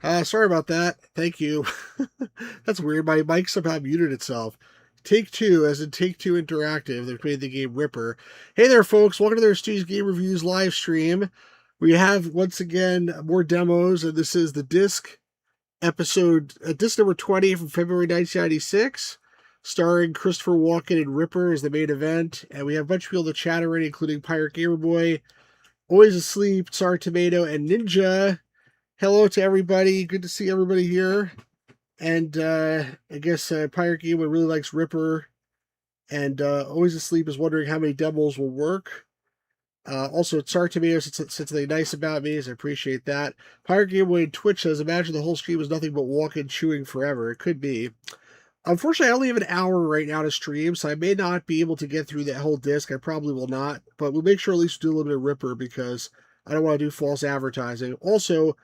Sorry about that. Thank you. That's weird. My mic somehow muted itself. Take Two, as in Take Two Interactive, they've made the game Ripper. Hey there, folks. Welcome to their Steve's Game Reviews live stream. We have, once again, more demos, and this is the disc episode, disc number 20 from February 1996, starring Christopher Walken and Ripper as the main event. And we have a bunch of people to chat already, including Pirate Gamer Boy, Always Asleep, Tsar Tomato, and Ninja. Hello to everybody. Good to see everybody here. And I guess Pirate Gamer really likes Ripper. And Always Asleep is wondering how many demos will work. Also, Tsar Tomato said something nice about me, so I appreciate that. Pirate Gamer on Twitch says, imagine the whole stream was nothing but walking, chewing forever. It could be. Unfortunately, I only have an hour right now to stream, so I may not be able to get through that whole disc. I probably will not. But we'll make sure at least do a little bit of Ripper because I don't want to do false advertising. Also,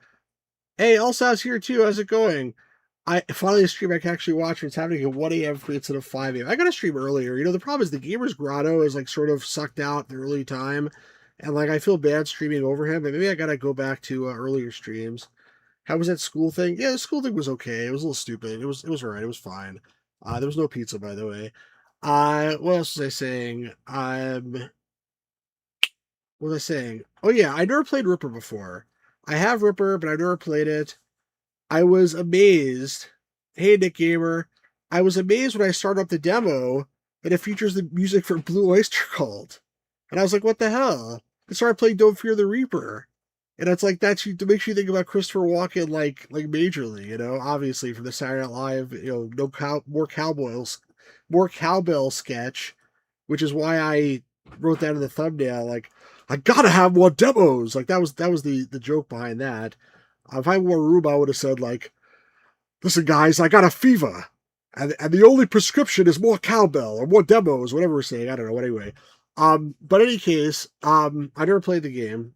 hey, Elsaw's here too. How's it going? I finally a stream I can actually watch. It's happening at 1 a.m. for instead of 5 a.m. I got to stream earlier. The problem is the Gamer's Grotto is like sort of sucked out the early time. And like I feel bad streaming over him, but maybe I gotta go back to earlier streams. How was that school thing? Yeah, the school thing was okay. It was a little stupid. It was alright. It was fine. There was no pizza, by the way. What else was I saying? What was I saying? Oh yeah, I never played Ripper before. I have Ripper, but I never played it. I was amazed. Hey, Nick Gamer. I was amazed when I started up the demo that it features the music for Blue Oyster Cult. And I was like, what the hell? And so I played Don't Fear the Reaper. And it's like that makes you think about Christopher Walken like majorly, obviously from the Saturday Night Live, more cowbell sketch, which is why I wrote that in the thumbnail, like, I gotta have more demos. Like that was the joke behind that. If I wore a room, I would have said like, "Listen, guys, I got a fever, and the only prescription is more cowbell or more demos, whatever we're saying. I don't know. Anyway, but in any case, I never played the game,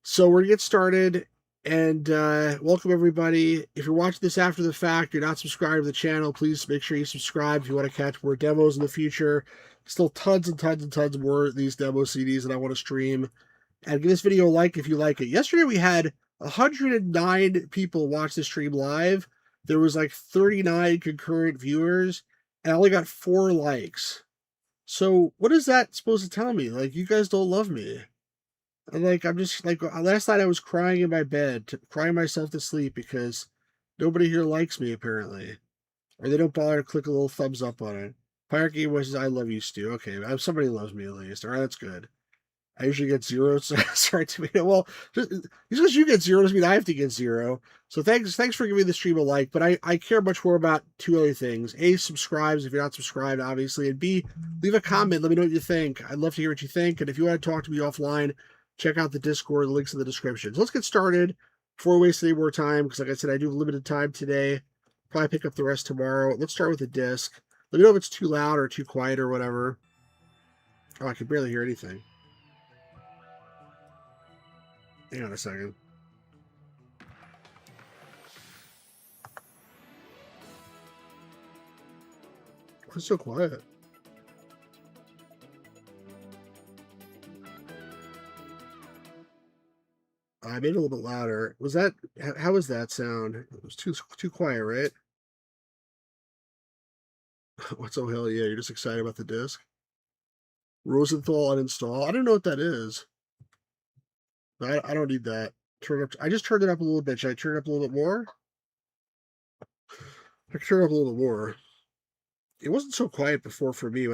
so we're gonna get started. And welcome everybody. If you're watching this after the fact, you're not subscribed to the channel, please make sure you subscribe if you want to catch more demos in the future. Still tons and tons and tons more of these demo CDs that I want to stream. And give this video a like if you like it. Yesterday we had 109 people watch the stream live. There was like 39 concurrent viewers, and I only got 4 likes. So what is that supposed to tell me? Like, you guys don't love me. And like, I'm just like, last night I was crying in my bed, crying myself to sleep because nobody here likes me apparently, or they don't bother to click a little thumbs up on it. Pirate Game says, "I love you, Stu." Okay, somebody loves me at least. All right, that's good. I usually get 0. So sorry to me. Well, just because you get 0 doesn't mean I have to get 0. So thanks for giving the stream a like. But I care much more about 2 other things. A, subscribes if you're not subscribed, obviously. And B, leave a comment. Let me know what you think. I'd love to hear what you think. And if you want to talk to me offline, check out the Discord. The link's in the description. So let's get started before we waste any more time. Because like I said, I do have limited time today. Probably pick up the rest tomorrow. Let's start with the disc. Let me know if it's too loud or too quiet or whatever. Oh, I can barely hear anything. Hang on a second. It's so quiet. I made it a little bit louder. Was that, how was that sound? It was too quiet, right? What's oh hell yeah? You're just excited about the disc? Rosenthal uninstall. I don't know what that is. I don't need that. Turn up. I just turned it up a little bit. Should I turn it up a little bit more? I can turn it up a little bit more. It wasn't so quiet before for me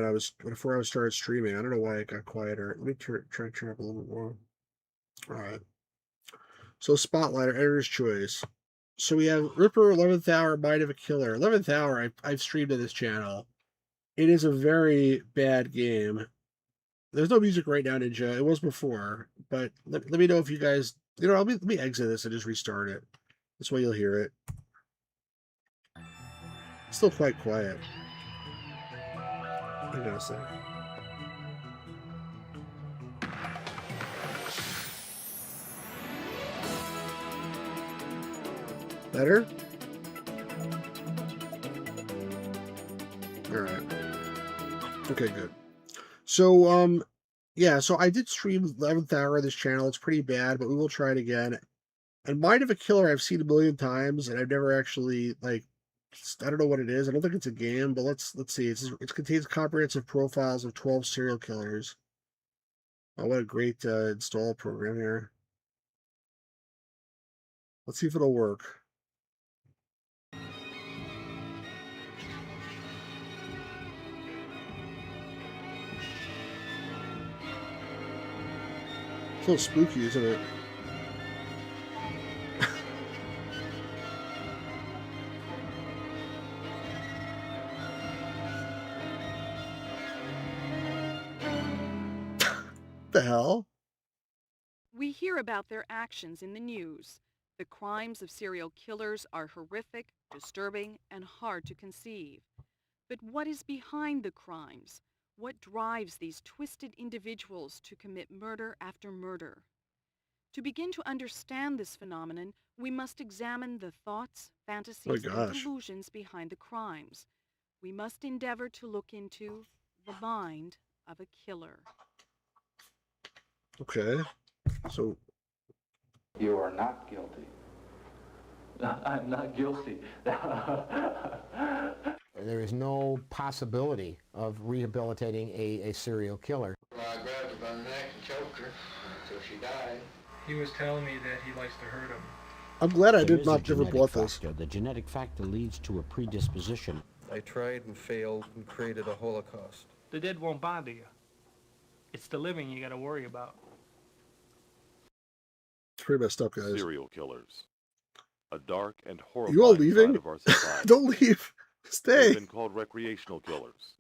before I started streaming. I don't know why it got quieter. Let me try to turn up a little bit more. All right. So Spotlight or Editor's Choice. So we have Ripper, 11th Hour, Mind of a Killer. 11th Hour, I've streamed to this channel. It is a very bad game. There's no music right now, Ninja. It was before, but let me know if you guys, let me exit this and just restart it. This way you'll hear it. It's still quite quiet. Hang on a sec. Better? All right. Okay, good. So, yeah, so I did stream 11th Hour of this channel. It's pretty bad, but we will try it again. And Mind of a Killer I've seen a million times, and I've never actually like. I don't know what it is. I don't think it's a game, but let's see. It contains comprehensive profiles of 12 serial killers. Oh, what a great install program here. Let's see if it'll work. It's a little spooky, isn't it? The hell? We hear about their actions in the news. The crimes of serial killers are horrific, disturbing, and hard to conceive. But what is behind the crimes? What drives these twisted individuals to commit murder after murder? To begin to understand this phenomenon, we must examine the thoughts, Oh my fantasies, and gosh. delusions behind the crimes. We must endeavor to look into the mind of a killer. Okay. So You are not guilty. I'm not guilty. There is no possibility of rehabilitating a serial killer. Well, I grabbed her by the neck and choked her until she died. He was telling me that he likes to hurt him. I'm glad I There did is not a never genetic bought this. factor. The genetic factor leads to a predisposition. I tried and failed and created a Holocaust. The dead won't bother you. It's the living you gotta worry about. It's pretty messed up, guys. Serial killers. A dark and You all horrifying leaving? side of our society. Don't leave. They've Stay. been called recreational killers.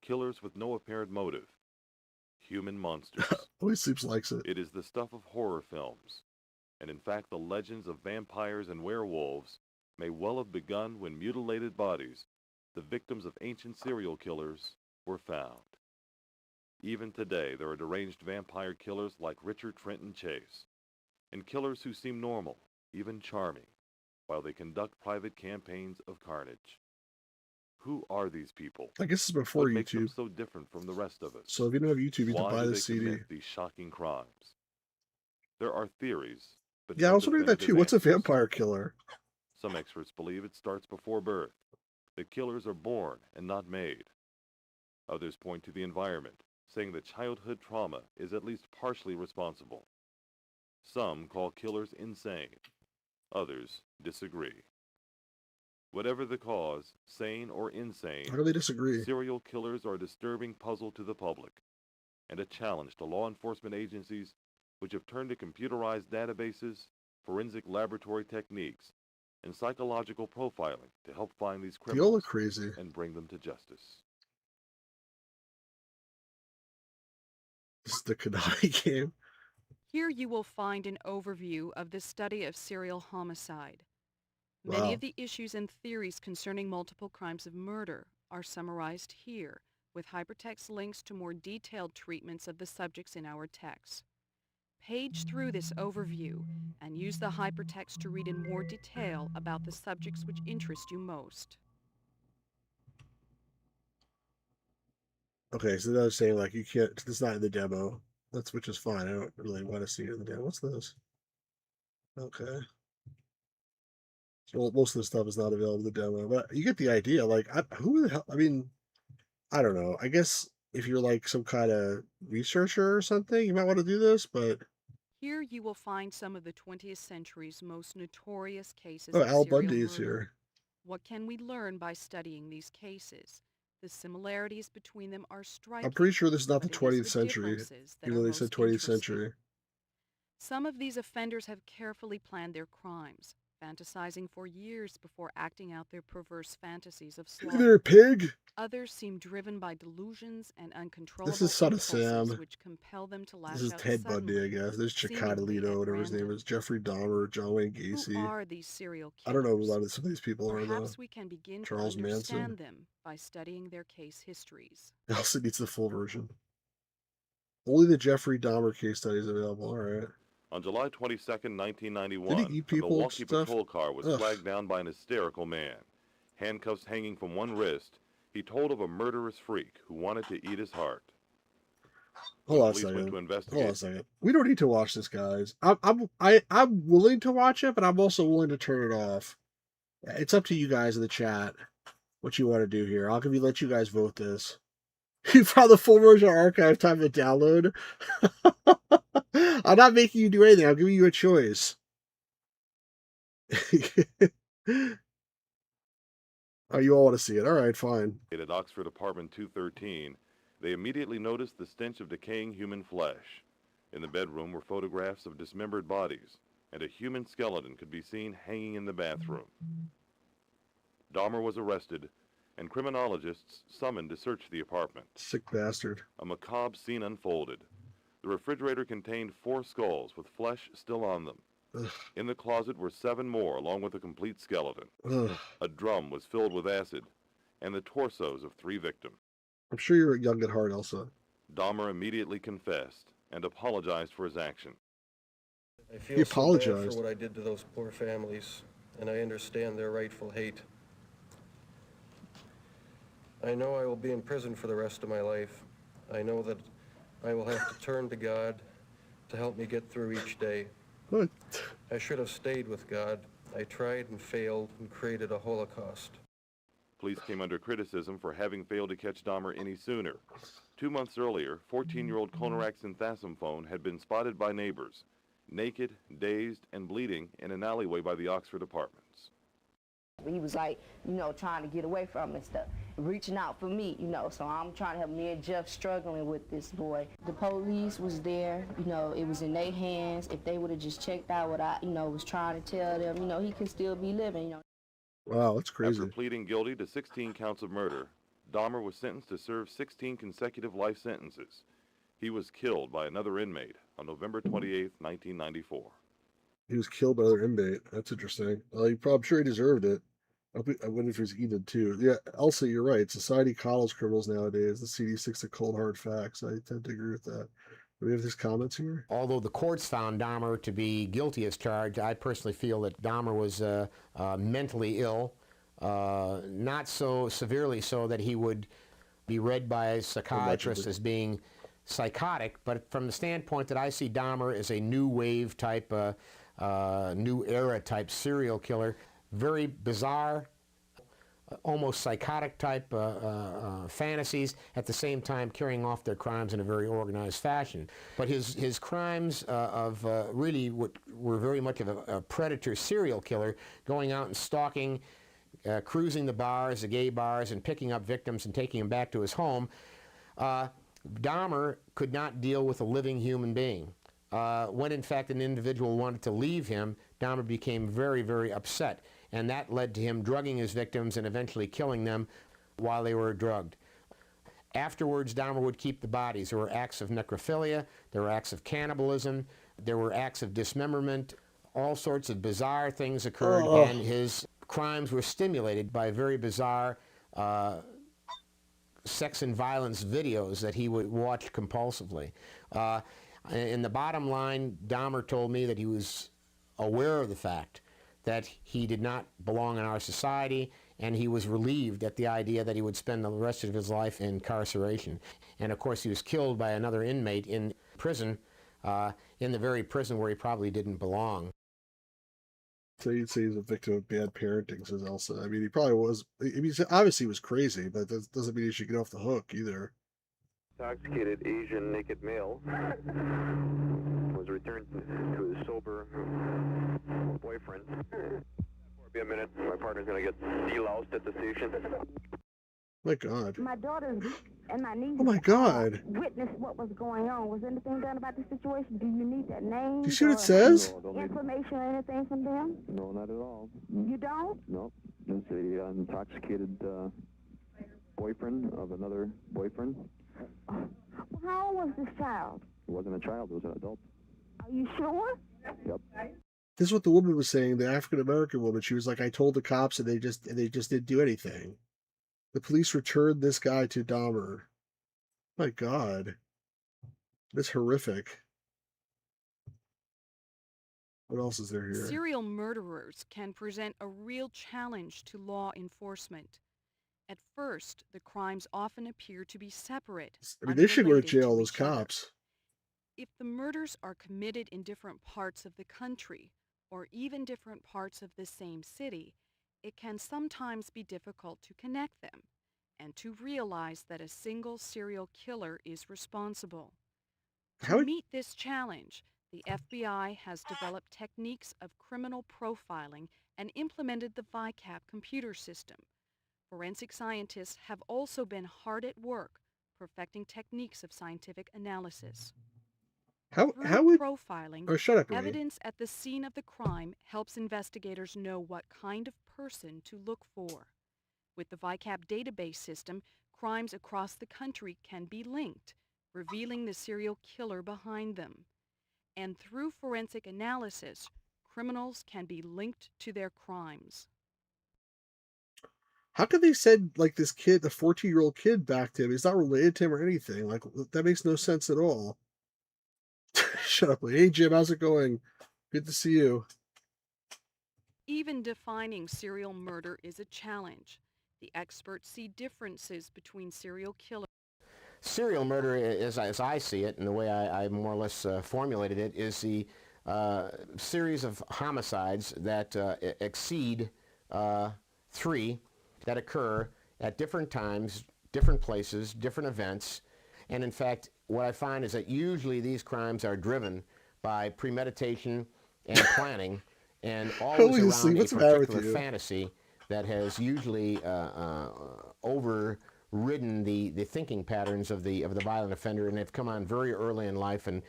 Killers with no apparent motive. Human monsters. Always Sleeps likes it. It is the stuff of horror films. And in fact, the legends of vampires and werewolves may well have begun when mutilated bodies, the victims of ancient serial killers, were found. Even today, there are deranged vampire killers like Richard Trenton Chase, and killers who seem normal, even charming, while they conduct private campaigns of carnage. Who are these people? I guess it's before What makes them YouTube. so different from the rest of us? So if you don't have YouTube, you can Why buy do this they CD. commit these shocking crimes? There are theories, but Yeah, I no was wondering that too. definitive What's a answers. vampire killer? Some experts believe it starts before birth. The killers are born and not made. Others point to the environment, saying that childhood trauma is at least partially responsible. Some call killers insane. Others disagree. Whatever the cause, sane or insane, How do they disagree? serial killers are a disturbing puzzle to the public and a challenge to law enforcement agencies which have turned to computerized databases, forensic laboratory techniques, and psychological profiling to help find these They all look criminals crazy. and bring them to justice. This is the Konami game. Here you will find an overview of the study of serial homicide. Many Wow. of the issues and theories concerning multiple crimes of murder are summarized here, with hypertext links to more detailed treatments of the subjects in our text. Page through this overview and use the hypertext to read in more detail about the subjects which interest you most. Okay, so they're saying like you can't. It's not in the demo. Which is fine. I don't really want to see it in the demo. What's this? Okay. So most of the stuff is not available in the demo, but you get the idea. Like, who the hell? I mean, I don't know. I guess if you're like some kind of researcher or something, you might want to do this. But Here you will find some of the 20th century's most notorious cases oh, of Al serial Bundy is murder. here. What can we learn by studying these cases? The similarities between them are striking. I'm pretty sure this is not the but it is 20th the century, differences that even are though they most said 20th interesting. century. Some of these offenders have carefully planned their crimes, fantasizing for years before acting out their perverse fantasies of Hey slaughter. there, pig. Others seem driven by delusions and uncontrollable This is Son of impulses Sam. which compel them to lash This is out Ted Bundy, I suddenly, guess. There's seemingly Chicatalito, at whatever his name random. is. Jeffrey Dahmer, John Wayne Who Gacy. are these serial I don't know who a killers? lot of some of these people are, though. Perhaps we can begin Charles to Manson. understand them by studying their case histories. Also needs the full version. Only the Jeffrey Dahmer case study is available. All right. On July 22nd, Did 1991, he eat a people Milwaukee stuff? patrol car was Ugh. flagged down by an hysterical man. Handcuffs hanging from one wrist, he told of a murderous freak who wanted to eat his heart. Hold on a Police went second. to Hold on a investigate. second. We don't need to watch this, guys. I'm willing to watch it, but I'm also willing to turn it off. It's up to you guys in the chat what you want to do here. I'll let you guys vote this. You found the full version of archive, time to download. I'm not making you do anything. I'm giving you a choice. Oh, you all want to see it? All right, fine. At Oxford Apartment 213, they immediately noticed the stench of decaying human flesh. In the bedroom were photographs of dismembered bodies, and a human skeleton could be seen hanging in the bathroom. Dahmer was arrested, and criminologists summoned to search the apartment. Sick bastard. A macabre scene unfolded. The refrigerator contained 4 skulls with flesh still on them. Ugh. In the closet were 7 more, along with a complete skeleton. Ugh. A drum was filled with acid, and the torsos of 3 victims. I'm sure you're young at heart, Elsa. Dahmer immediately confessed and apologized for his action. I feel He so bad apologized. for what I did to those poor families, and I understand their rightful hate. I know I will be in prison for the rest of my life. I know that I will have to turn to God to help me get through each day. What? I should have stayed with God. I tried and failed and created a holocaust. Police came under criticism for having failed to catch Dahmer any sooner. 2 months earlier, 14-year-old Konarak Synthasimphone had been spotted by neighbors, naked, dazed, and bleeding in an alleyway by the Oxford apartments. He was like, trying to get away from it and stuff, reaching out for me, so I'm trying to help me and Jeff struggling with this boy. The police was there, it was in their hands. If they would have just checked out what I, was trying to tell them, he could still be living, Wow, that's crazy. After pleading guilty to 16 counts of murder, Dahmer was sentenced to serve 16 consecutive life sentences. He was killed by another inmate on November 28, 1994. He was killed by another inmate. That's interesting. I'm sure he deserved it. I wonder if he was eaten too. Yeah, Elsa, you're right. Society coddles criminals nowadays. The CD sticks to cold hard facts. I tend to agree with that. Do we have these comments here? Although the courts found Dahmer to be guilty as charged, I personally feel that Dahmer was mentally ill, not so severely so that he would be read by a psychiatrist as being psychotic, but from the standpoint that I see Dahmer as a new wave type, new era type serial killer, very bizarre, almost psychotic type fantasies, at the same time carrying off their crimes in a very organized fashion. But his crimes really were very much of a predator serial killer, going out and stalking, cruising the bars, the gay bars, and picking up victims and taking them back to his home. Dahmer could not deal with a living human being. When in fact an individual wanted to leave him, Dahmer became very, very upset, and that led to him drugging his victims and eventually killing them while they were drugged. Afterwards, Dahmer would keep the bodies. There were acts of necrophilia, there were acts of cannibalism, there were acts of dismemberment. All sorts of bizarre things occurred, and his crimes were stimulated by very bizarre sex and violence videos that he would watch compulsively. In the bottom line, Dahmer told me that he was aware of the fact that he did not belong in our society, and he was relieved at the idea that he would spend the rest of his life in incarceration. And of course he was killed by another inmate in prison, in the very prison where he probably didn't belong. So you'd say he's a victim of bad parenting, says Elsa. I mean, he probably was. I mean, obviously he was crazy, but that doesn't mean he should get off the hook either. Intoxicated Asian naked male was returned to his sober boyfriend. Be a minute. My partner's gonna get deloused at the station. My God. My daughters and my niece. Oh my God. Witnessed what was going on. Was anything done about the situation? Do you need their names? Do you see what it says? Information or anything from them? No, not at all. You don't? No. It's a intoxicated boyfriend of another boyfriend. Well, how old was this child? It wasn't a child, it was an adult. Are you sure? Yep. This is what the woman was saying, the African American woman. She was like, I told the cops and they just didn't do anything. The police returned this guy to Dahmer. My God. That's horrific. What else is there here? Serial murderers can present a real challenge to law enforcement. At first, the crimes often appear to be separate, I mean, they should go to unrelated jail, to those each other. cops. If the murders are committed in different parts of the country, or even different parts of the same city, it can sometimes be difficult to connect them and to realize that a single serial killer is responsible. To How meet this challenge, the FBI has developed techniques of criminal profiling and implemented the VICAP computer system. Forensic scientists have also been hard at work perfecting techniques of scientific analysis. Through would profiling, oh, shut up, Ray. evidence at the scene of the crime helps investigators know what kind of person to look for. With the VICAP database system, crimes across the country can be linked, revealing the serial killer behind them. And through forensic analysis, criminals can be linked to their crimes. How could they send like this kid, the 14-year-old kid, back to him? He's not related to him or anything. Like that makes no sense at all. Shut up, Lee. Hey Jim, how's it going? Good to see you. Even defining serial murder is a challenge. The experts see differences between serial killers. Serial murder, as I see it, and the way I more or less formulated it, is the series of homicides that exceed 3 that occur at different times, different places, different events. And in fact, what I find is that usually these crimes are driven by premeditation and planning, and always around a particular fantasy that has usually overridden the thinking patterns of the violent offender, and they've come on very early in life and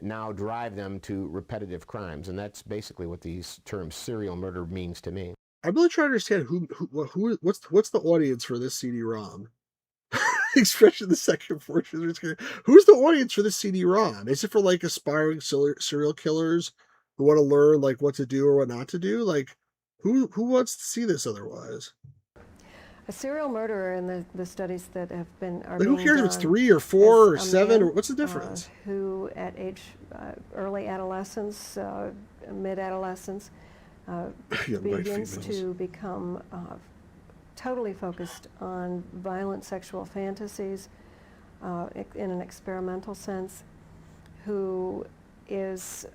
now drive them to repetitive crimes. And that's basically what these terms serial murder means to me. I'm really trying to understand what's the audience for this CD-ROM. Especially the second portion. Who's the audience for this CD-ROM? Is it for like aspiring serial killers who want to learn like what to do or what not to do? Like, who wants to see this otherwise? A serial murderer in the studies that have been like, who cares if it's 3 or 4 or 7 or what's the difference? Who at early adolescence, mid-adolescence, begins to become totally focused on violent sexual fantasies in an experimental sense, who is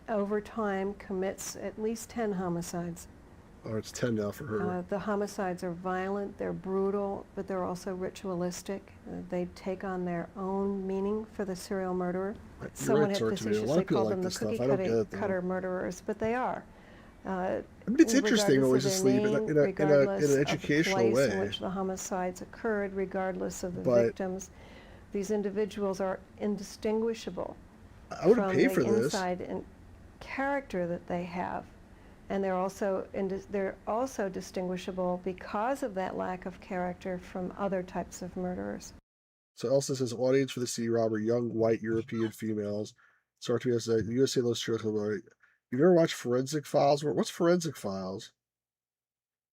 over time commits at least 10 homicides. Oh, it's 10 now for her. The homicides are violent, they're brutal, but they're also ritualistic. They take on their own meaning for the serial murderer. Someone had facetiously called them the cookie cutter murderers, but they are. I mean, it's interesting, obviously, but in an educational way. In which the homicides occurred, regardless of the victims, these individuals are indistinguishable from the inside and character that they have. And they're also distinguishable because of that lack of character from other types of murderers. So Elsa says, audience for the CD-ROM are young, white, European females. Sartorius says, the USA loves serial killer. You've ever watched Forensic Files? What's Forensic Files?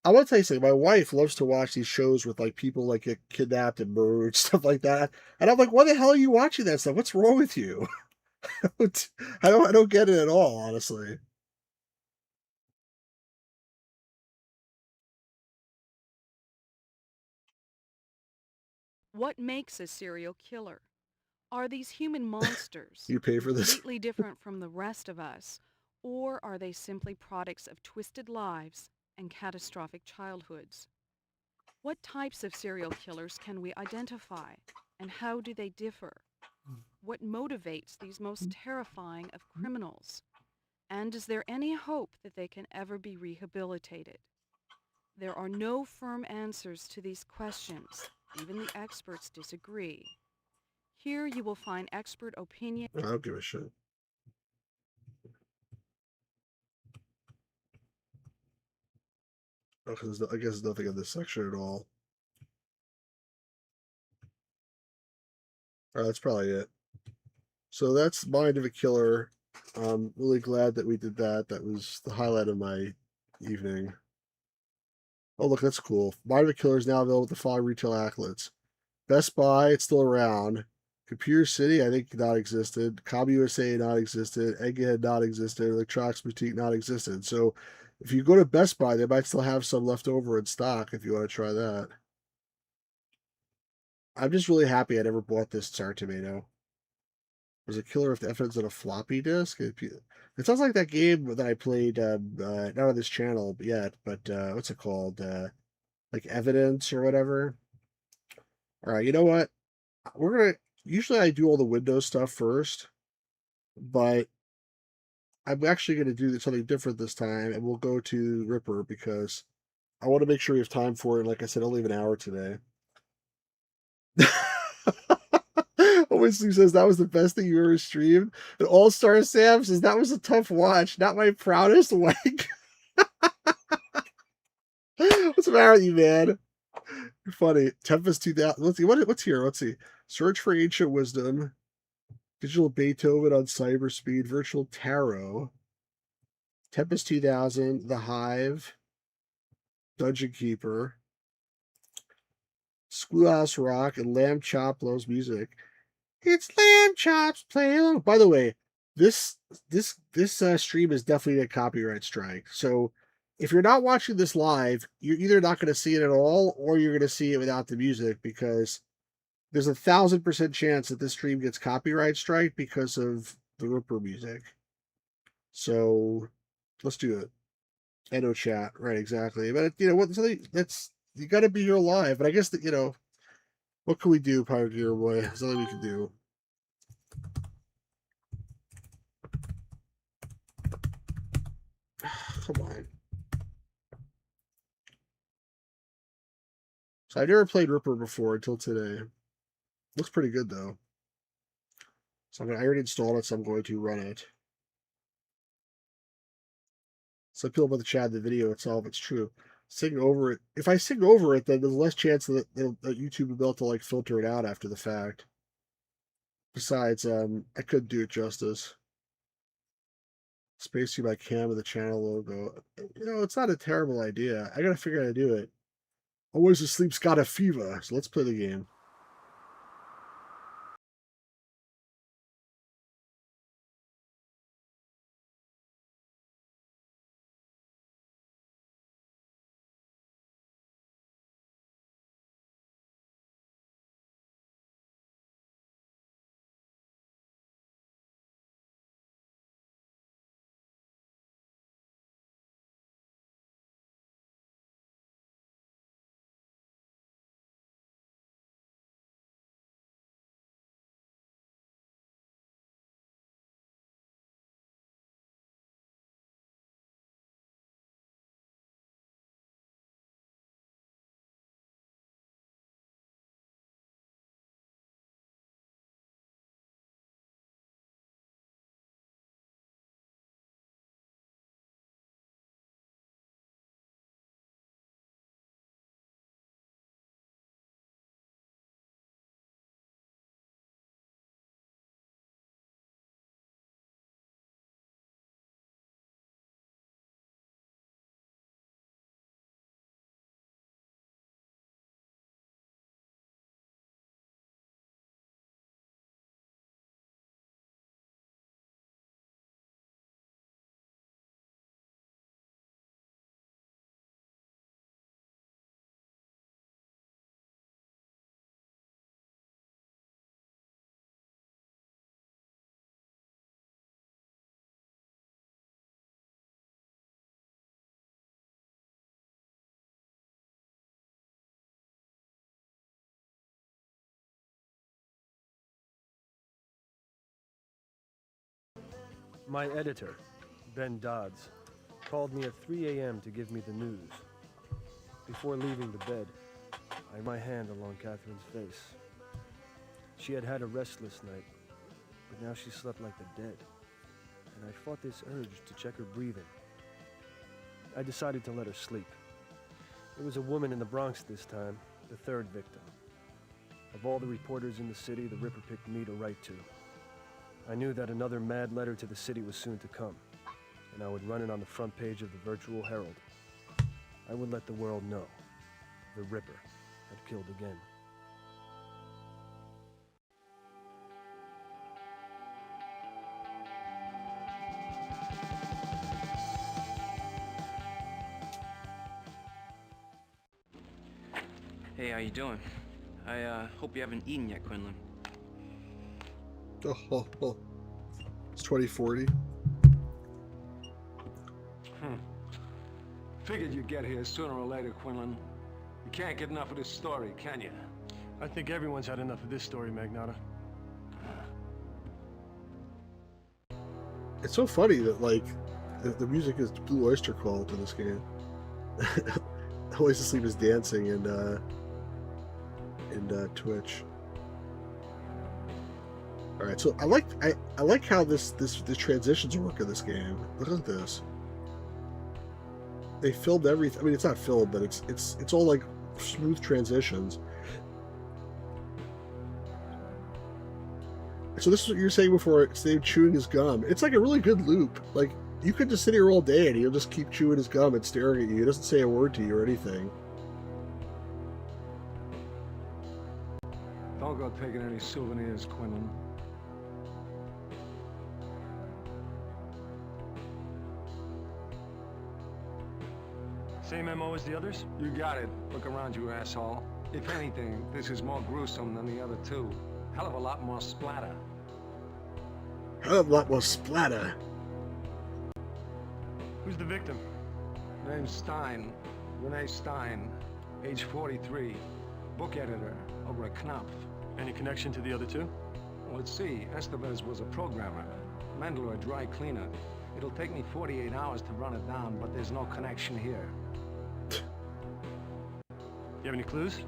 I want to tell you something. My wife loves to watch these shows with like people like get kidnapped and murdered, stuff like that. And I'm like, why the hell are you watching that stuff? What's wrong with you? I don't get it at all, honestly. What makes a serial killer? Are these human monsters you pay for this? completely different from the rest of us, or are they simply products of twisted lives and catastrophic childhoods? What types of serial killers can we identify, and how do they differ? What motivates these most terrifying of criminals? And is there any hope that they can ever be rehabilitated? There are no firm answers to these questions. Even the experts disagree. Here you will find expert opinion. I don't give a shit. Oh, I guess there's nothing in this section at all. Alright, that's probably it. So that's Mind of a Killer. I'm really glad that we did that. That was the highlight of my evening. Oh, look, that's cool. Mind of a Killer is now available with the following retail outlets. Best Buy, it's still around. Computer City, I think not existed. Cobb USA not existed. Egghead not existed. Electronics Boutique not existed. So If you go to Best Buy, they might still have some left over in stock if you want to try that. I'm just really happy I never bought this Tsar Tomato. Was a killer if the evidence on a floppy disk. It sounds like that game that I played, not on this channel yet, but what's it called? Like Evidence or whatever. All right, you know what? We're gonna. Usually I do all the Windows stuff first, but I'm actually gonna do something different this time, and we'll go to Ripper because I want to make sure we have time for it. Like I said, I'll leave an hour today. Wesley says that was the best thing you ever streamed. And All Star Sam says that was a tough watch, not my proudest wank. What's the matter with you, man? You're funny. Tempest 2000. Let's see. What's here? Let's see. Search for Ancient Wisdom. Digital Beethoven on Cyberspeed. Virtual Tarot. Tempest 2000. The Hive. Dungeon Keeper. Schoolhouse Rock and Lamb Chop Loves Music. It's Lamb Chops Play Along. By the way, this stream is definitely a copyright strike. So if you're not watching this live, you're either not going to see it at all, or you're going to see it without the music, because there's 1,000% chance that this stream gets copyright strike because of the Ripper music. So let's do it. Edo chat, right? Exactly. But you know what? That's you got to be here live. But I guess that what can we do, Power Gear Boy? There's nothing we can do. Come on. So I've never played Ripper before until today. Looks pretty good though. So I already installed it, so I'm going to run it. So people about the chat, the video itself, it's true. Sing over it. If I sing over it, then there's less chance that YouTube will be able to like filter it out after the fact. Besides, I couldn't do it justice. Space you by Cam with the channel logo. It's not a terrible idea. I gotta figure out how to do it. Always Asleep's got a fever, so let's play the game. My editor, Ben Dodds, called me at 3 a.m. to give me the news. Before leaving the bed, I had my hand along Catherine's face. She had had a restless night, but now she slept like the dead, and I fought this urge to check her breathing. I decided to let her sleep. It was a woman in the Bronx this time, the third victim. Of all the reporters in the city, the Ripper picked me to write to. I knew that another mad letter to the city was soon to come, and I would run it on the front page of the Virtual Herald. I would let the world know the Ripper had killed again. Hey, how you doing? I hope you haven't eaten yet, Quinlan. Oh. It's 2040. Figured you'd get here sooner or later, Quinlan. You can't get enough of this story, can you? I think everyone's had enough of this story, Magnata. It's so funny that, like, the music is Blue Oyster Cult in this game. Always Asleep is dancing in Twitch. All right, so I like how the transitions work in this game. Look at this. They filmed everything. I mean, it's not filmed, but it's all like smooth transitions. So this is what you were saying before. Steve chewing his gum. It's like a really good loop. Like, you could just sit here all day and he'll just keep chewing his gum and staring at you. He doesn't say a word to you or anything. Don't go taking any souvenirs, Quinlan. Same MO as the others? You got it. Look around you, asshole. If anything, this is more gruesome than the other two. Hell of a lot more splatter. Hell of a lot more splatter. Who's the victim? Name's Stein. Renee Stein. Age 43. Book editor over at Knopf. Any connection to the other two? Let's see. Estevez was a programmer. Mendler a dry cleaner. It'll take me 48 hours to run it down, but there's no connection here. You have any clues?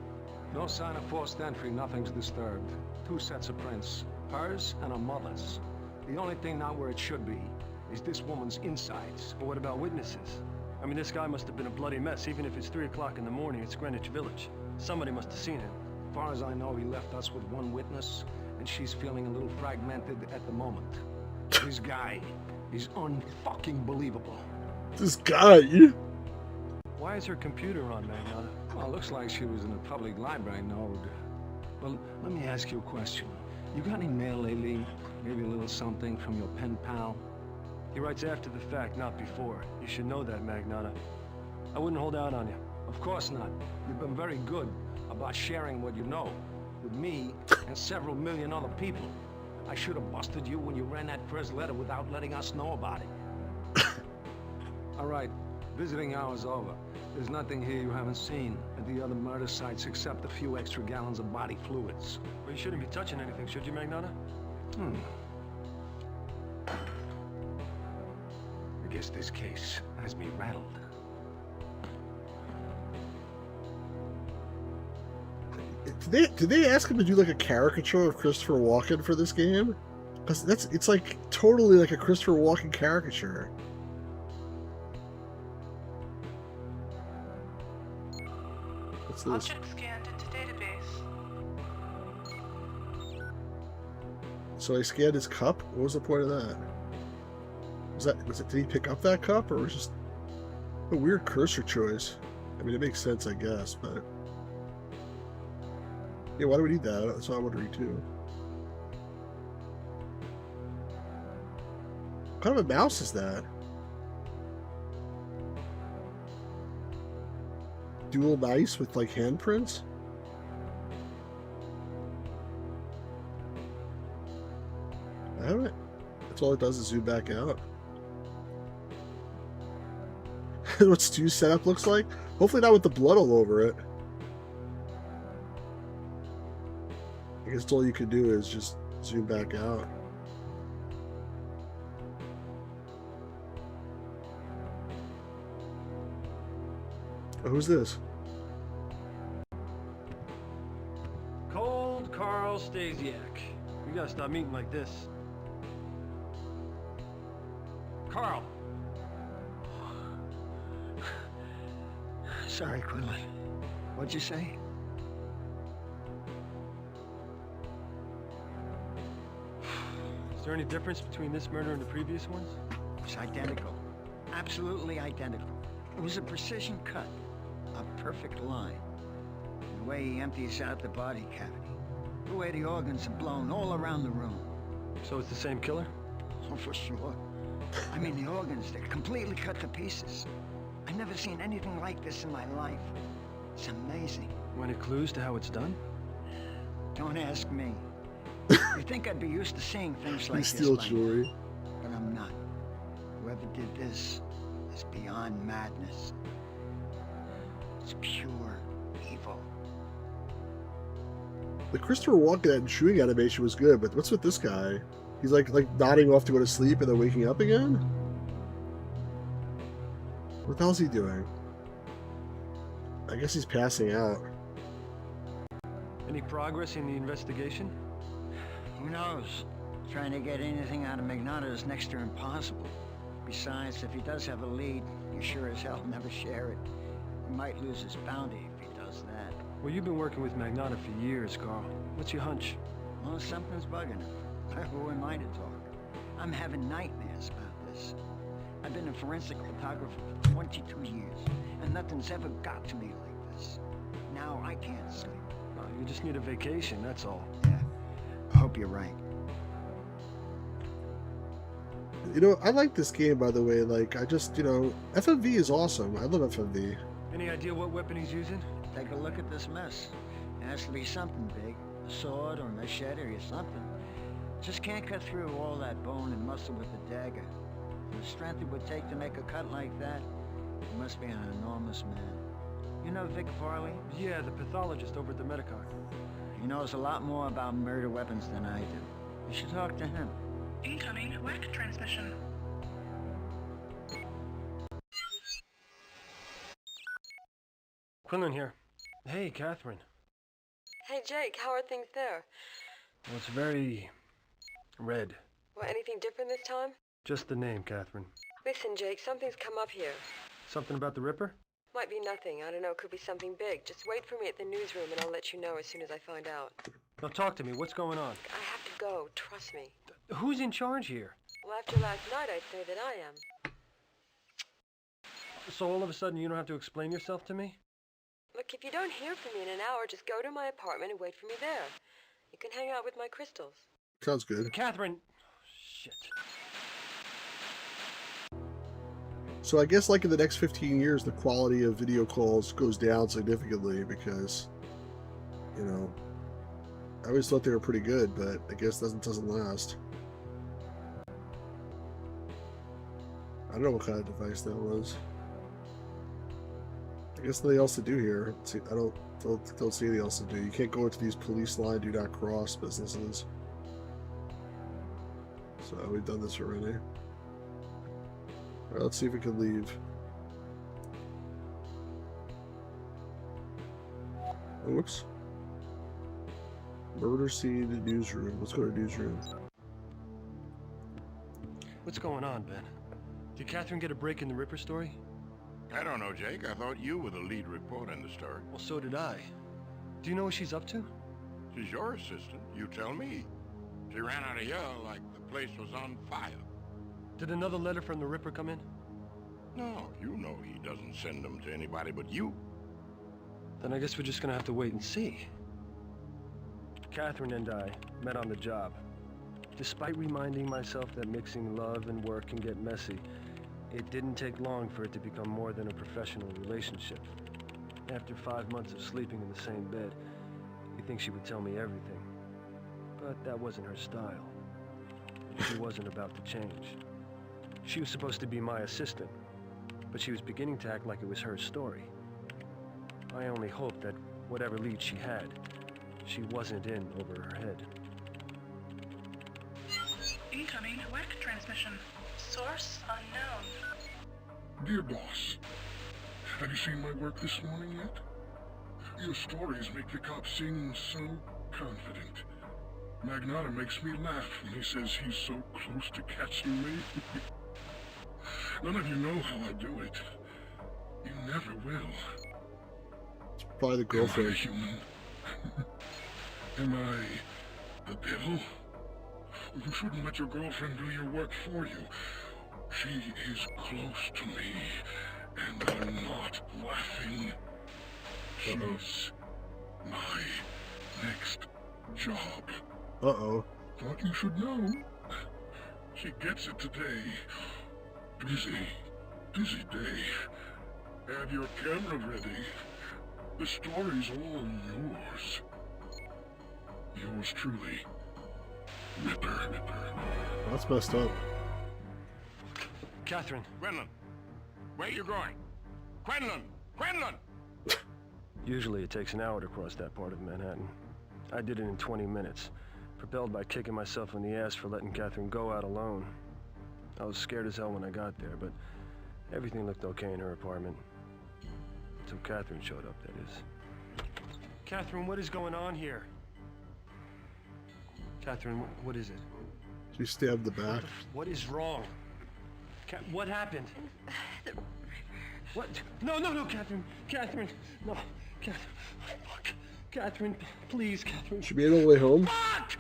No sign of forced entry, nothing's disturbed. 2 sets of prints, hers and her mother's. The only thing not where it should be is this woman's insides. But what about witnesses? I mean, this guy must have been a bloody mess, even if it's 3 o'clock in the morning. It's Greenwich Village. Somebody must have seen him. As far as I know, he left us with 1 witness, and she's feeling a little fragmented at the moment. This guy is unfucking believable. This guy? Why is her computer on, Magnata? Well, looks like she was in a public library node. Well, let me ask you a question. You got any mail lately? Maybe a little something from your pen pal? He writes after the fact, not before. You should know that, Magnata. I wouldn't hold out on you. Of course not. You've been very good about sharing what you know with me and several million other people. I should have busted you when you ran that first letter without letting us know about it. All right, visiting hour's over. There's nothing here you haven't seen at the other murder sites except a few extra gallons of body fluids. Well, you shouldn't be touching anything, should you, Magnata? I guess this case has me rattled. Did they ask him to do like a caricature of Christopher Walken for this game? Because it's like totally like a Christopher Walken caricature. What's this? Object scanned into database. So I scanned his cup? What was the point of that? Did he pick up that cup, or was it just a weird cursor choice? I mean, it makes sense, I guess, but yeah, why do we need that? That's what I'm wondering too. What kind of a mouse is that? Dual dice with like handprints? I don't know. That's all it does is zoom back out. What Stu's setup looks like? Hopefully not with the blood all over it. I guess all you can do is just zoom back out. Oh, who's this? Cold Carl Stasiak. We gotta stop meeting like this. Carl! Sorry, Quinlan. What'd you say? Is there any difference between this murder and the previous ones? It's identical. Absolutely identical. It was a precision cut. A perfect line. The way he empties out the body cavity. The way the organs are blown all around the room. So it's the same killer? Oh, for sure. I mean, the organs, they're completely cut to pieces. I've never seen anything like this in my life. It's amazing. Any clues to how it's done? Don't ask me. You think I'd be used to seeing things like this steal by now, jewelry. but I'm not. Whoever did this is beyond madness. It's pure evil. The Christopher Walken and chewing animation was good, but what's with this guy? He's like nodding off to go to sleep and then waking up again? What the hell's he doing? I guess he's passing out. Any progress in the investigation? Who knows? Trying to get anything out of Magnotta is next to impossible. Besides, if he does have a lead, you sure as hell never share it. He might lose his bounty if he does that. Well, you've been working with Magnotta for years, Carl. What's your hunch? Well, something's bugging him. Who am I to talk? I'm having nightmares about this. I've been a forensic photographer for 22 years, and nothing's ever got to me like this. Now I can't sleep. You just need a vacation, that's all. Yeah, I hope you're right. You know, I like this game, by the way. Like, I just, you know, FMV is awesome. I love FMV. Any idea what weapon he's using? Take a look at this mess. It has to be something big. A sword or a machete or something. Just can't cut through all that bone and muscle with the dagger. The strength it would take to make a cut like that, he must be an enormous man. You know Vic Farley? Yeah, the pathologist over at the Medicon. He knows a lot more about murder weapons than I do. You should talk to him. Incoming WAC transmission. Quinlan here. Hey, Catherine. Hey, Jake, how are things there? Well, it's very red. Well, anything different this time? Just the name, Catherine. Listen, Jake, something's come up here. Something about the Ripper? Might be nothing. I don't know. Could be something big. Just wait for me at the newsroom and I'll let you know as soon as I find out. Now talk to me. What's going on? I have to go. Trust me. Who's in charge here? Well, after last night, I'd say that I am. So all of a sudden you don't have to explain yourself to me? Look, if you don't hear from me in an hour, just go to my apartment and wait for me there. You can hang out with my crystals. Sounds good. Catherine! Shit. So I guess like in the next 15 years, the quality of video calls goes down significantly because, you know, I always thought they were pretty good, but I guess that doesn't last. I don't know what kind of device that was. I guess nothing else to do here. See, I don't see anything else to do. You can't go into these police line do not cross businesses. So we've done this already. Alright, let's see if we can leave. Oh, whoops. Murder scene newsroom. Let's go to newsroom. What's going on, Ben? Did Catherine get a break in the Ripper story? I don't know, Jake. I thought you were the lead reporter in the story. Well, so did I. Do you know what she's up to? She's your assistant. You tell me. She ran out of here like the place was on fire. Did another letter from the Ripper come in? No, you know he doesn't send them to anybody but you. Then I guess we're just gonna have to wait and see. Catherine and I met on the job. Despite reminding myself that mixing love and work can get messy, it didn't take long for it to become more than a professional relationship. After 5 months of sleeping in the same bed, you'd think she would tell me everything. But that wasn't her style. She wasn't about to change. She was supposed to be my assistant, but she was beginning to act like it was her story. I only hoped that whatever lead she had, she wasn't in over her head. Incoming WAC transmission. Source unknown. Dear boss, have you seen my work this morning yet? Your stories make the cops seem so confident. Magnotta makes me laugh when he says he's so close to catching me. None of you know how I do it. You never will. It's probably the girlfriend. Am I human? Am I the devil? You shouldn't let your girlfriend do your work for you. She is close to me, and I'm not laughing. She's my next job. Uh-oh. Thought you should know. She gets it today. Busy day. Have your camera ready. The story's all yours. Yours truly, Ripper. That's messed up. Catherine. Quinlan, where you going? Quinlan! Usually it takes an hour to cross that part of Manhattan. I did it in 20 minutes, propelled by kicking myself in the ass for letting Catherine go out alone. I was scared as hell when I got there, but everything looked okay in her apartment. Until Catherine showed up, that is. Catherine, what is going on here? Catherine, what is it? She stabbed the back. What is wrong? What happened? What? No, Catherine. No, Catherine. Fuck. Catherine, please, Catherine. She made it all the way home? Fuck!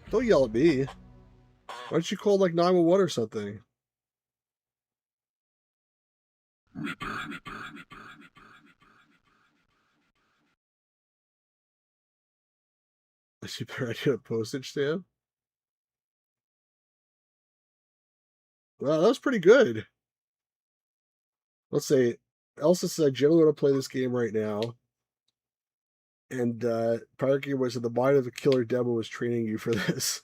Don't yell at me. Why don't you call like 911 or something? Ripper. Is she better get a postage stamp? Well, that was pretty good. Let's say Elsa said, I generally want to play this game right now. And Parker was in the mind of the killer demo was training you for this.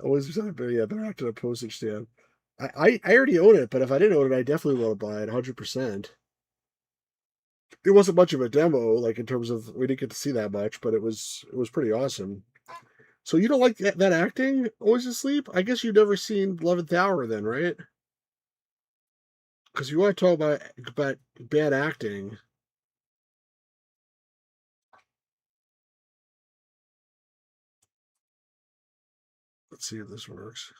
Always better act on a postage stamp. I already own it, but if I didn't own it, I definitely want to buy it 100%. It wasn't much of a demo, like in terms of we didn't get to see that much, but it was pretty awesome. So you don't like that acting, Always Asleep? I guess you've never seen 11th Hour then, right? Because you want to talk about bad acting. Let's see if this works.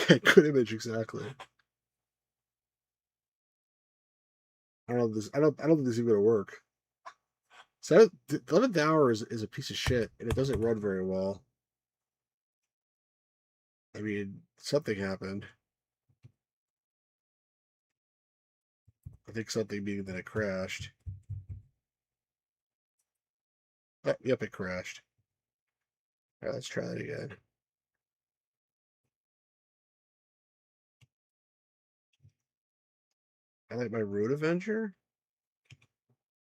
Good image, exactly. I don't know if I don't think this is even gonna work. So the 11th Hour is a piece of shit, and it doesn't run very well. I mean, something happened. I think something being that it crashed. Oh, yep, it crashed. All right, let's try that again. I like my Road Avenger.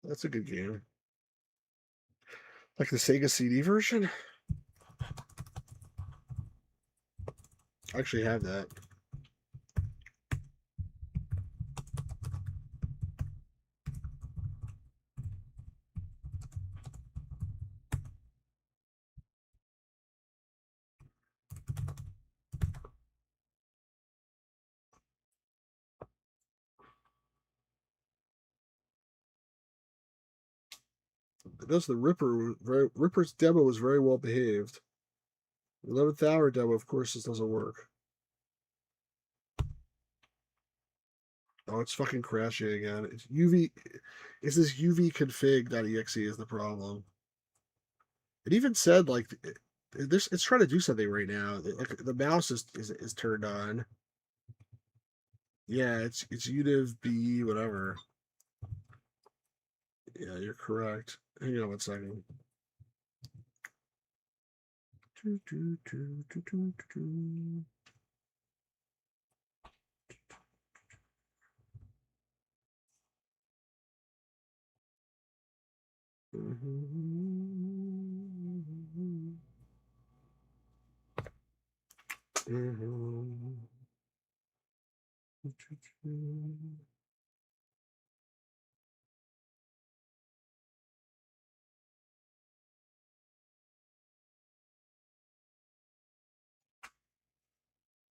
That's a good game. Like the Sega CD version? I actually have that. That's the Ripper. Ripper's demo was very well behaved. 11th Hour demo, of course, this doesn't work. Oh, it's fucking crashing again. It's UV. It's this UV config.exe is the problem. It even said like it's trying to do something right now. Like the mouse is turned on. Yeah, it's univ b whatever. Yeah, you're correct. Hang on one second.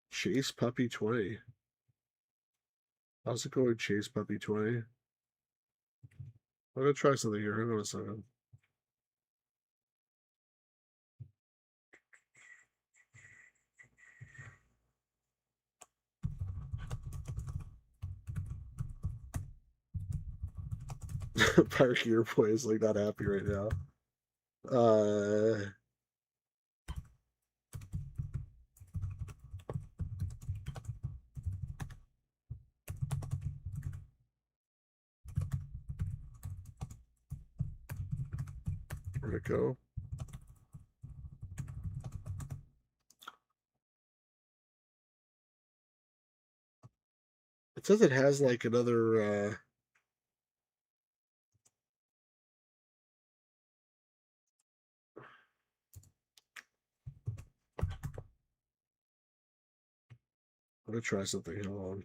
Chase Puppy 20. How's it going, Chase Puppy 20? I'm gonna try something here. Hang on a second. Park Your Boy is like not happy right now. Where'd it go? It says it has like another I'm gonna try something. Hold on.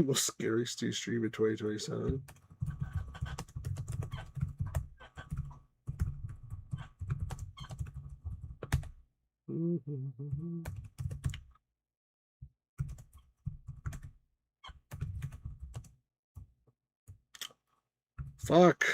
Most scary Stu stream in 2027. Fuck.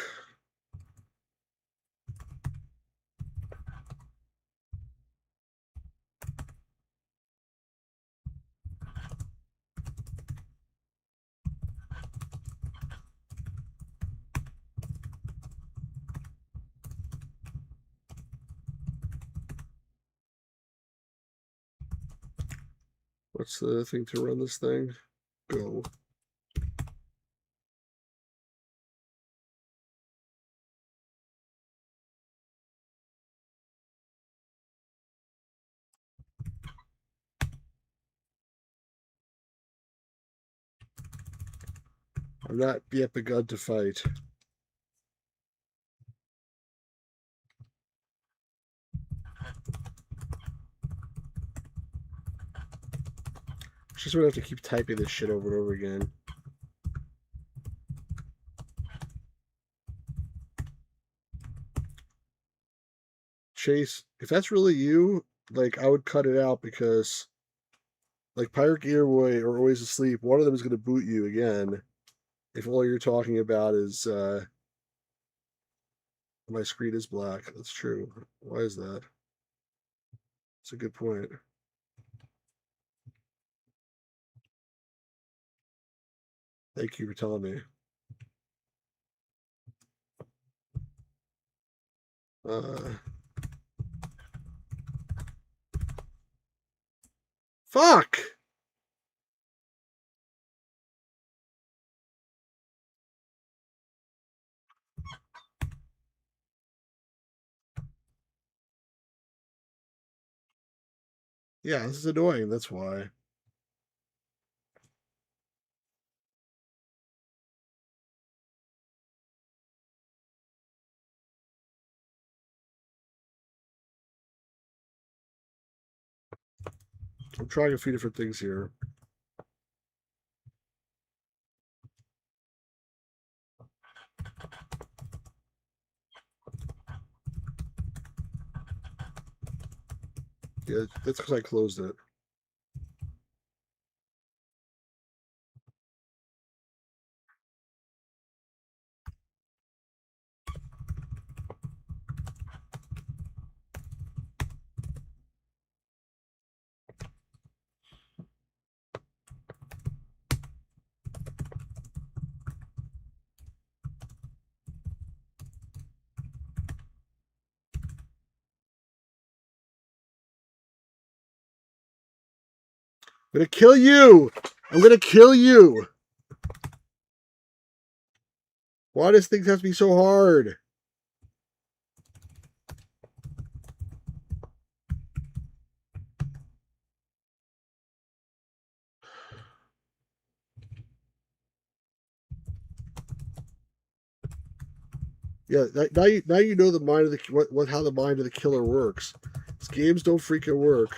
What's the thing to run this thing? Go. I've not yet begun to fight. Just gonna have to keep typing this shit over and over again. Chase, if that's really you, like, I would cut it out because, like, Pirate Gearboy or Always Asleep, one of them is going to boot you again if all you're talking about is, my screen is black. That's true. Why is that? That's a good point. Thank you for telling me. Fuck! Yeah, this is annoying. That's why. I'm trying a few different things here. Yeah, that's because I closed it. I'm gonna kill you! I'm gonna kill you! Why does things have to be so hard? Yeah, now you know the mind of the how the mind of the killer works. These games don't freaking work.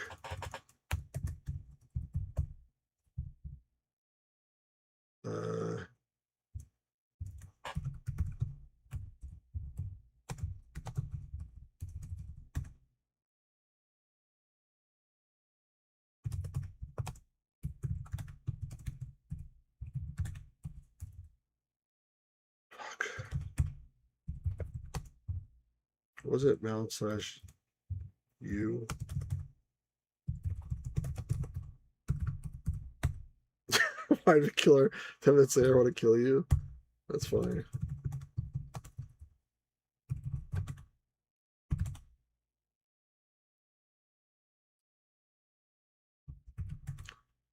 What was it? Mount slash U. Find the killer 10 minutes later, I want to kill you. That's funny.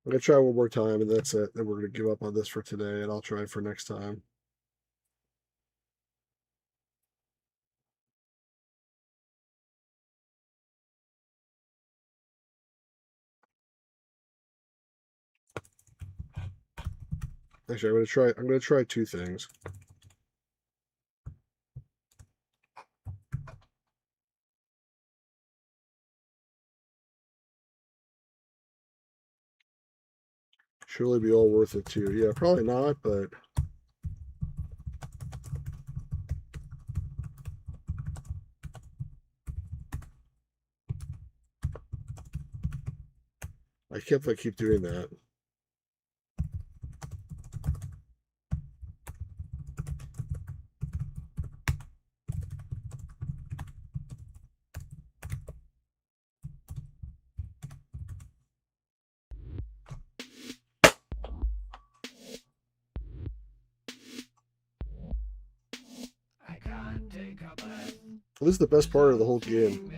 I'm going to try one more time, and that's it. Then we're going to give up on this for today, and I'll try for next time. Actually, I'm going to try two things. Surely be all worth it too. Yeah, probably not, but I keep doing that. This is the best part of the whole game.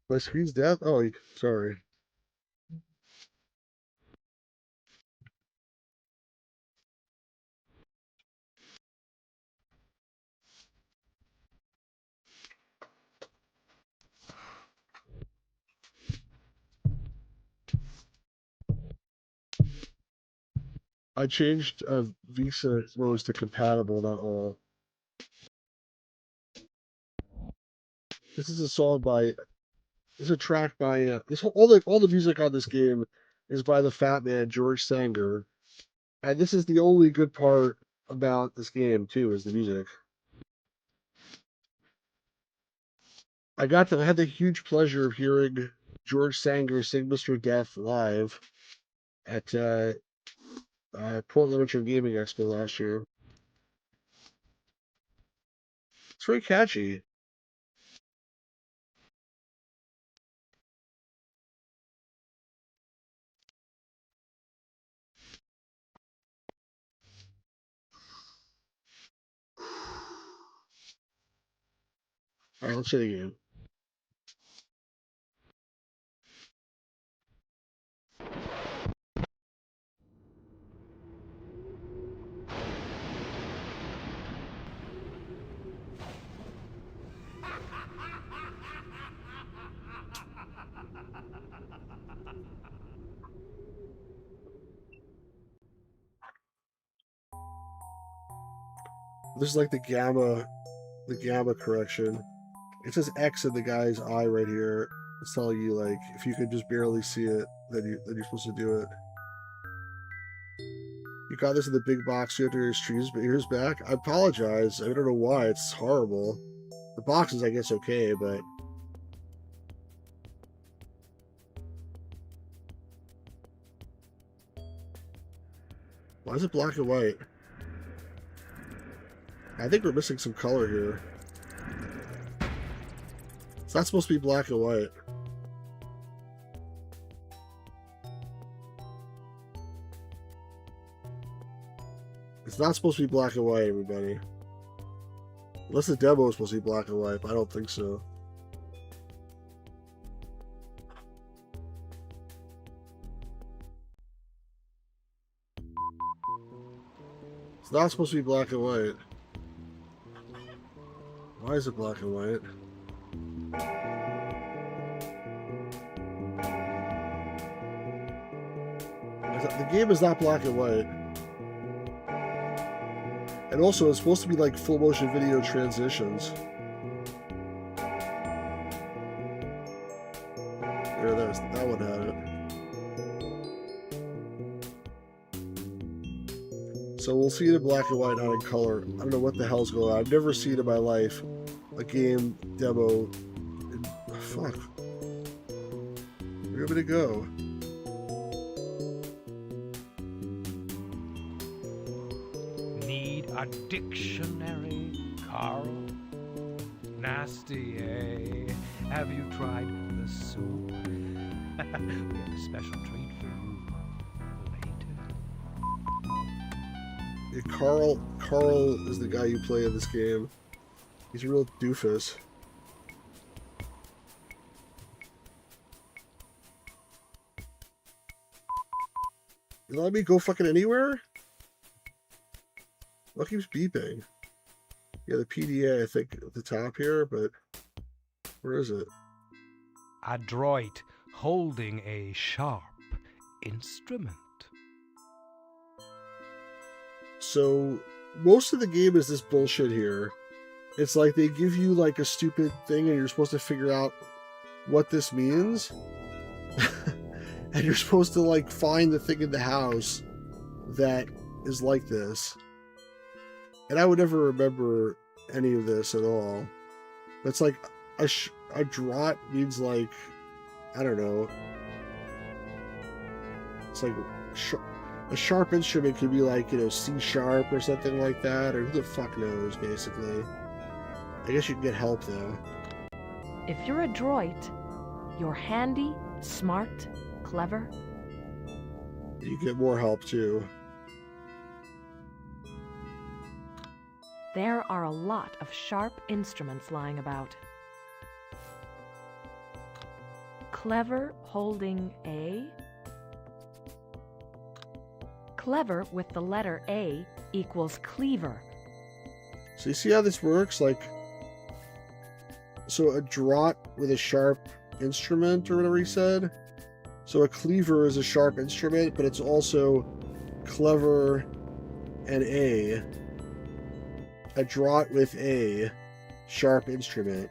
My screen's death? Oh, sorry. I changed Visa modes to compatible, not all. This is a song by. This is a track by. All the music on this game is by the Fat Man George Sanger, and this is the only good part about this game too, is the music. I had the huge pleasure of hearing George Sanger sing Mr. Death live at Portland Winter Gaming Expo last year. It's very catchy. All right, let's say it again. This is like the gamma correction. It says X in the guy's eye right here. It's telling you like if you could just barely see it, then you're supposed to do it. You got this in the big box. You have to your streams, but yours back. I apologize. I don't know why. It's horrible. The box is, I guess, okay, but why is it black and white? I think we're missing some color here. It's not supposed to be black and white. It's not supposed to be black and white, everybody. Unless the demo is supposed to be black and white, but I don't think so. It's not supposed to be black and white. Why is it black and white? The game is not black and white. And also, it's supposed to be like full motion video transitions. There, that one had it. So we'll see it in black and white, not in color. I don't know what the hell's going on. I've never seen in my life a game demo. Fuck. Where am I to go? a dictionary, Carl? Nasty, eh? Have you tried the soup? We have a special treat for you later. Yeah, Carl is the guy you play in this game. He's a real doofus. You let me go fucking anywhere? What keeps beeping? Yeah, the PDA, I think, at the top here, but where is it? Adroit, holding a sharp instrument. So, most of the game is this bullshit here. It's like they give you like a stupid thing and you're supposed to figure out what this means. And you're supposed to like find the thing in the house that is like this. And I would never remember any of this at all. It's like a draught means like, I don't know. It's like a sharp instrument could be like, you know, C sharp or something like that, or who the fuck knows, basically. I guess you can get help though. If you're adroit, you're handy, smart, clever. You get more help too. There are a lot of sharp instruments lying about. Clever holding A. Clever with the letter A equals cleaver. So you see how this works? Like, so a draught with a sharp instrument or whatever he said. So a cleaver is a sharp instrument, but it's also clever and A. A draught with a sharp instrument.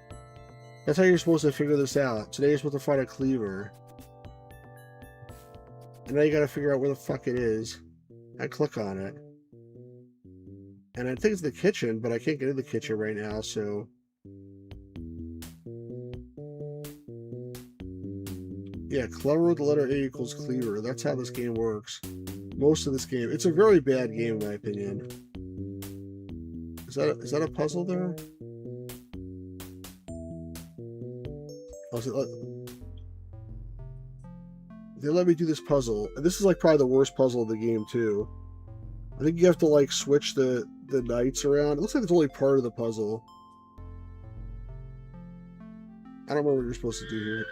That's how you're supposed to figure this out. Today you're supposed to find a cleaver. And now you gotta figure out where the fuck it is. I click on it. And I think it's the kitchen, but I can't get in the kitchen right now, so... Yeah, clever with the letter A equals cleaver. That's how this game works. Most of this game. It's a very bad game, in my opinion. Is that a puzzle there? Oh, they let me do this puzzle. And this is like probably the worst puzzle of the game too. I think you have to like switch the knights around. It looks like it's only part of the puzzle. I don't know what you're supposed to do here.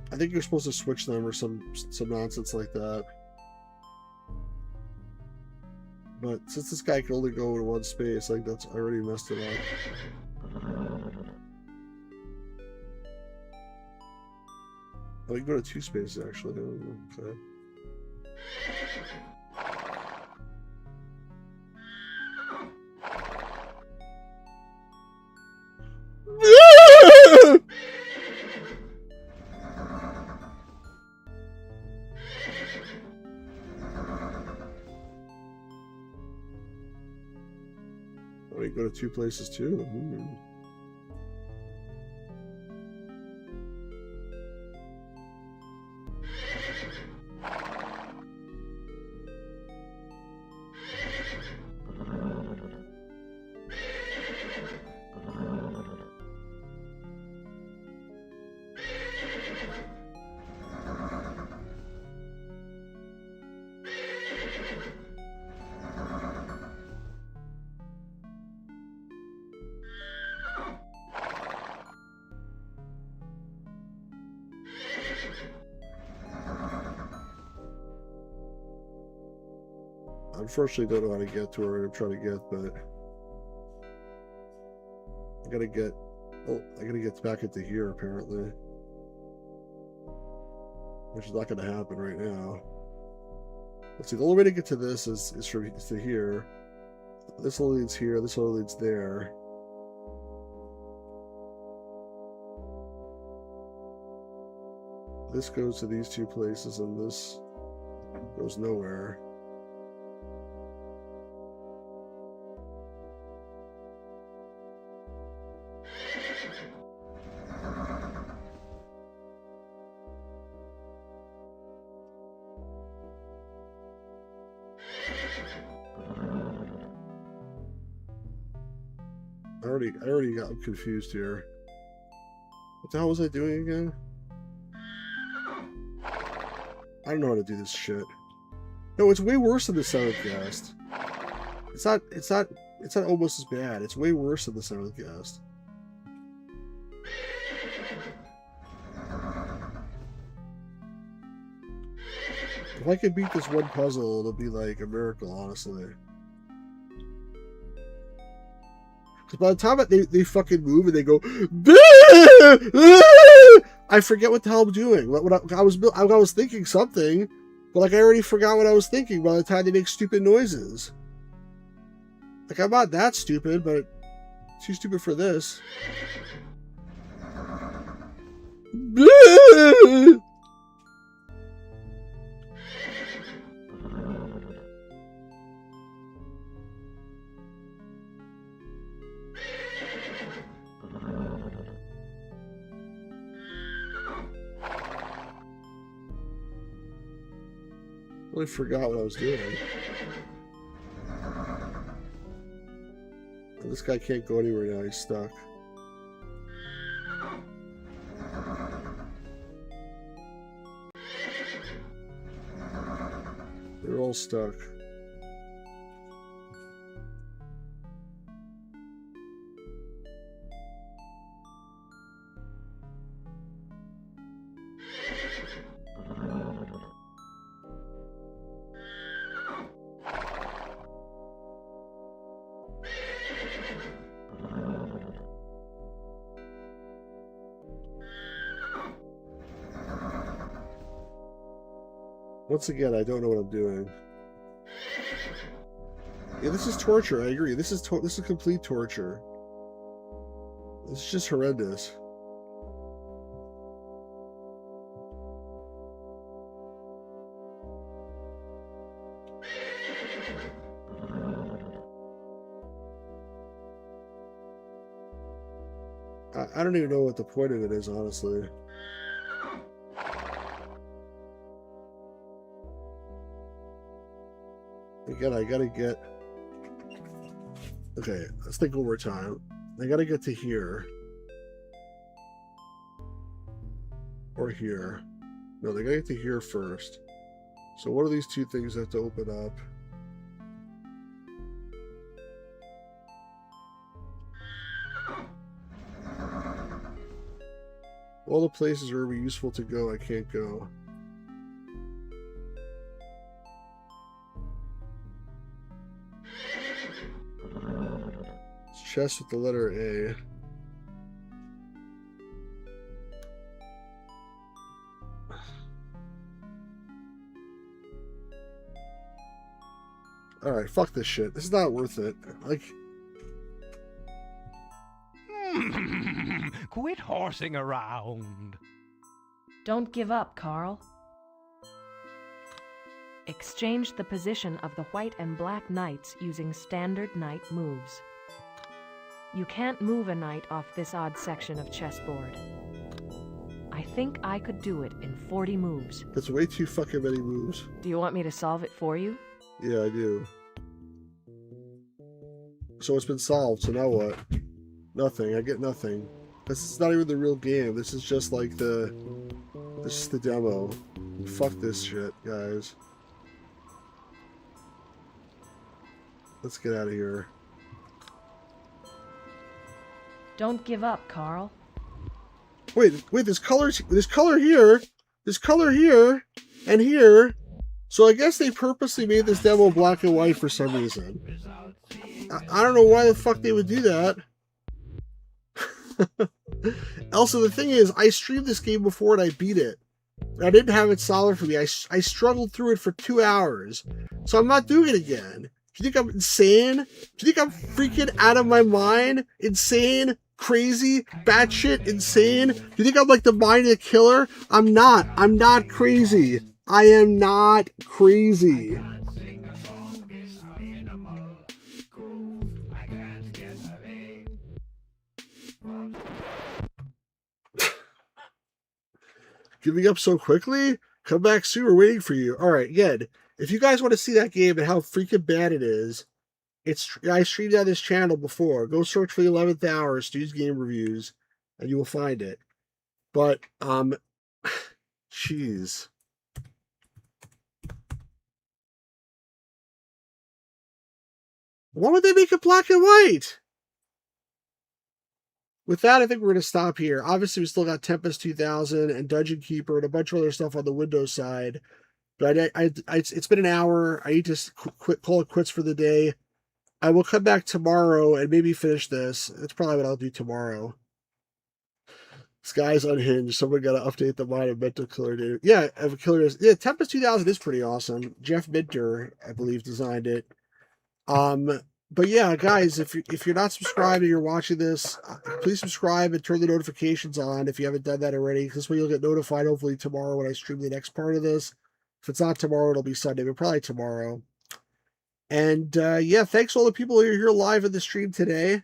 I think you're supposed to switch them or some nonsense like that. But since this guy can only go in one space, like that's I already messed it up. Oh, you can go to 2 spaces actually. Okay. Oh, you go to 2 places too. Unfortunately, don't know how to get to where I'm trying to get, but I gotta get. Oh, I gotta get back into here apparently, which is not gonna happen right now. Let's see. The only way to get to this is to here. This only leads here. This only leads there. This goes to these 2 places, and this goes nowhere. I already got confused here. What the hell was I doing again? I don't know how to do this shit. No, it's way worse than the 7th guest. It's not almost as bad. It's way worse than the 7th guest. If I could beat this one puzzle, it'll be like a miracle, honestly. Because by the time they fucking move and they go, I forget what the hell I'm doing. I was thinking something, but like I already forgot what I was thinking by the time they make stupid noises. Like I'm not that stupid, but too stupid for this. I really forgot what I was doing. This guy can't go anywhere now, he's stuck. They're all stuck. Once again, I don't know what I'm doing. Yeah, this is torture. I agree. This is complete torture. This is just horrendous. I don't even know what the point of it is, honestly. Again, I gotta get... Okay, let's think one more time. I gotta get to here. Or here. No, they gotta get to here first. So what are these two things that have to open up? All the places where it would be useful to go, I can't go. Chest with the letter A. Alright, fuck this shit. This is not worth it. Like... Quit horsing around. Don't give up, Carl. Exchange the position of the white and black knights using standard knight moves. You can't move a knight off this odd section of chessboard. I think I could do it in 40 moves. That's way too fucking many moves. Do you want me to solve it for you? Yeah, I do. So it's been solved, so now what? Nothing. I get nothing. This is not even the real game. This is just like the... This is the demo. Fuck this shit, guys. Let's get out of here. Don't give up, Carl. Wait, there's color here, and here. So I guess they purposely made this demo black and white for some reason. I don't know why the fuck they would do that. Also, the thing is, I streamed this game before and I beat it. I didn't have it solid for me. I struggled through it for 2 hours. So I'm not doing it again. Do you think I'm insane? Do you think I'm freaking out of my mind? Insane? Crazy? Batshit? Insane? Do you think I'm like the mind of the killer? I'm not. I'm not crazy. I am not crazy. Giving up so quickly? Come back soon. We're waiting for you. All right, again. If you guys want to see that game and how freaking bad it is, I streamed on this channel before. Go search for the 11th Hour, Stu's Game Reviews, and you will find it. But, jeez. Why would they make it black and white? With that, I think we're going to stop here. Obviously, we still got Tempest 2000 and Dungeon Keeper and a bunch of other stuff on the Windows side. But it's been an hour. I need to call it quits for the day. I will come back tomorrow and maybe finish this. That's probably what I'll do tomorrow. This guy's unhinged. Someone got to update the mind of Mental Killer Dude. Yeah, yeah, Tempest 2000 is pretty awesome. Jeff Minter, I believe, designed it. But yeah, guys, if you're not subscribed and you're watching this, please subscribe and turn the notifications on if you haven't done that already. This way you'll get notified hopefully tomorrow when I stream the next part of this. If it's not tomorrow, it'll be Sunday, but probably tomorrow. And yeah, thanks to all the people who are here live in the stream today,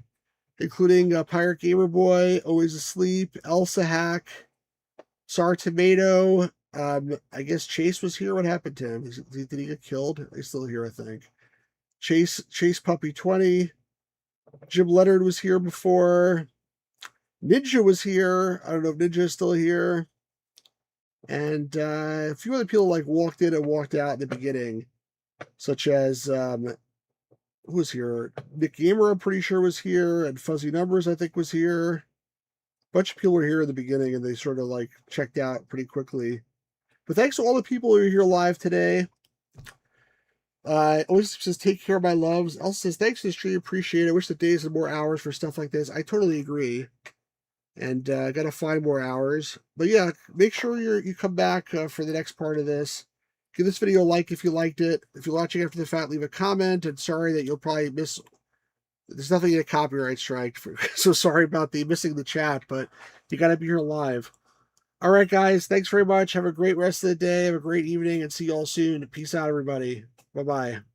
including Pirate Gamer Boy, Always Asleep, Elsa Hack, Sour Tomato. I guess Chase was here. What happened to him? Did he get killed? He's still here, I think. Chase Puppy 20. Jim Leonard was here before. Ninja was here. I don't know if Ninja is still here. And a few other people like walked in and walked out in the beginning, such as who was here? Nick Gamer, I'm pretty sure, was here, and Fuzzy Numbers, I think, was here. A bunch of people were here in the beginning, and they sort of like checked out pretty quickly. But thanks to all the people who are here live today. Always says, take care, my loves. Elsa says, thanks for the stream, appreciate it. I wish the days had more hours for stuff like this. I totally agree. And gotta find more hours. But yeah, make sure you come back for the next part of this. Give this video a like if you liked it. If you're watching after the fact, leave a comment. And sorry that you'll probably miss. There's nothing in a copyright strike. So sorry about the missing the chat, but you gotta be here live. All right, guys. Thanks very much. Have a great rest of the day. Have a great evening, and see you all soon. Peace out, everybody. Bye-bye.